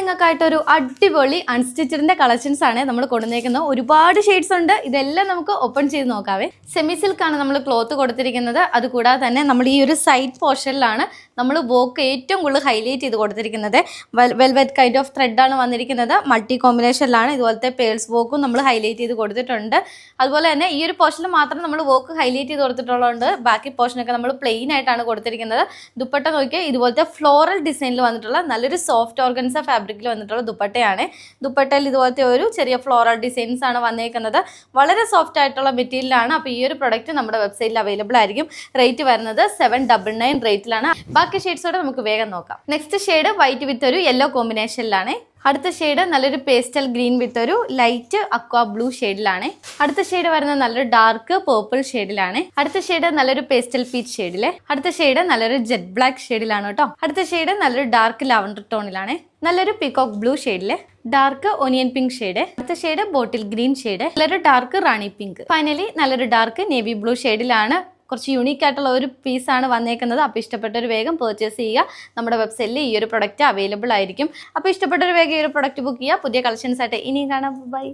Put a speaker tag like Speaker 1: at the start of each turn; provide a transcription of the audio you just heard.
Speaker 1: നിങ്ങൾക്കായിട്ടൊരു അടിപൊളി അൺസ്റ്റിച്ചറിന്റെ കളക്ഷൻസ് ആണ് നമ്മൾ കൊണ്ടുവന്നേക്കുന്നത്. ഒരുപാട് ഷെയ്ഡ്സ് ഉണ്ട്. ഇതെല്ലാം നമുക്ക് ഓപ്പൺ ചെയ്ത് നോക്കാവേ. സെമി സിൽക്ക് ആണ് നമ്മൾ ക്ലോത്ത് കൊടുത്തിരിക്കുന്നത്. അതുകൂടാതെ തന്നെ നമ്മൾ ഈ ഒരു സൈഡ് പോർഷനിലാണ് നമ്മൾ വർക്ക് ഏറ്റവും കൂടുതൽ ഹൈലൈറ്റ് ചെയ്ത് കൊടുത്തിരിക്കുന്നത്. വെൽവെറ്റ് കൈൻഡ് ഓഫ് ത്രെഡാണ് വന്നിരിക്കുന്നത്. മൾട്ടി കോമ്പിനേഷനിലാണ്. ഇതുപോലത്തെ പേൾസ് വർക്കും നമ്മൾ ഹൈലൈറ്റ് ചെയ്ത് കൊടുത്തിട്ടുണ്ട്. അതുപോലെ തന്നെ ഈ ഒരു പോർഷനിൽ മാത്രം നമ്മൾ വർക്ക് ഹൈലൈറ്റ് ചെയ്ത് കൊടുത്തിട്ടുള്ളതുകൊണ്ട് ബാക്കി പോർഷനൊക്കെ നമ്മൾ പ്ലെയിൻ ആയിട്ടാണ് കൊടുത്തിരിക്കുന്നത്. ദുപ്പട്ട നോക്കിയാൽ ഇതുപോലത്തെ ഫ്ലോറൽ ഡിസൈനിൽ വന്നിട്ടുള്ള നല്ലൊരു സോഫ്റ്റ് ഓർഗൻസ ഫാബ്രിക്കിൽ വന്നിട്ടുള്ള ദുപ്പട്ടയാണ്. ദുപ്പട്ടയിൽ ഇതുപോലത്തെ ഒരു ചെറിയ ഫ്ലോറൽ ഡിസൈൻസ് ആണ് വന്നേക്കുന്നത്. വളരെ സോഫ്റ്റ് ആയിട്ടുള്ള മെറ്റീരിയലാണ്. അപ്പോൾ ഈ ഒരു പ്രൊഡക്റ്റ് നമ്മുടെ വെബ്സൈറ്റിൽ അവൈലബിൾ ആയിരിക്കും. റേറ്റ് വരുന്നത് 799 റേറ്റിലാണ്. ബാക്കി ഷെയ്ഡ്സോടെ നമുക്ക് വേഗം നോക്കാം. നെക്സ്റ്റ് ഷെയ്ഡ് വൈറ്റ് വിത്ത് ഒരു യെല്ലോ കോമ്പിനേഷനിലാണ്. അടുത്ത ഷെയ്ഡ് നല്ലൊരു പേസ്റ്റൽ ഗ്രീൻ വിത്ത് ഒരു ലൈറ്റ് അക്വാ ബ്ലൂ ഷെയ്ഡിലാണ്. അടുത്ത ഷെയ്ഡ് വരുന്നത് നല്ലൊരു ഡാർക്ക് പേർപ്പിൾ ഷെയ്ഡിലാണ്. അടുത്ത ഷെയ്ഡ് നല്ലൊരു പേസ്റ്റൽ പീച്ച് ഷെയ്ഡില്. അടുത്ത ഷെയ്ഡ് നല്ലൊരു ജെറ്റ് ബ്ലാക്ക് ഷെയ്ഡിലാണ് കേട്ടോ. അടുത്ത ഷെയ്ഡ് നല്ലൊരു ഡാർക്ക് ലാവൻഡർ ടോണിലാണ്. നല്ലൊരു പീകോക്ക് ബ്ലൂ ഷെയ്ഡില്. Dark onion pink shade. അടുത്ത ഷെയ്ഡ് ബോട്ടിൽ ഗ്രീൻ ഷെയ്ഡ്. നല്ലൊരു ഡാർക്ക് റാണി പിങ്ക്. ഫൈനലി നല്ലൊരു ഡാർക്ക് നേവി ബ്ലൂ ഷെയ്ഡിലാണ്. കുറച്ച് യൂണീക്ക് ആയിട്ടുള്ള ഒരു പീസാണ് വന്നേക്കുന്നത്. അപ്പോൾ ഇഷ്ടപ്പെട്ടൊരു വേഗം പർച്ചേസ് ചെയ്യുക. നമ്മുടെ വെബ്സൈറ്റിൽ ഈ ഒരു പ്രൊഡക്റ്റ് അവൈലബിൾ ആയിരിക്കും. അപ്പോൾ ഇഷ്ടപ്പെട്ടൊരു വേഗം ഈ ഒരു പ്രൊഡക്റ്റ് ബുക്ക് ചെയ്യുക. പുതിയ കളക്ഷൻസ് ആയിട്ട് ഇനിയും കാണാം. ബൈ.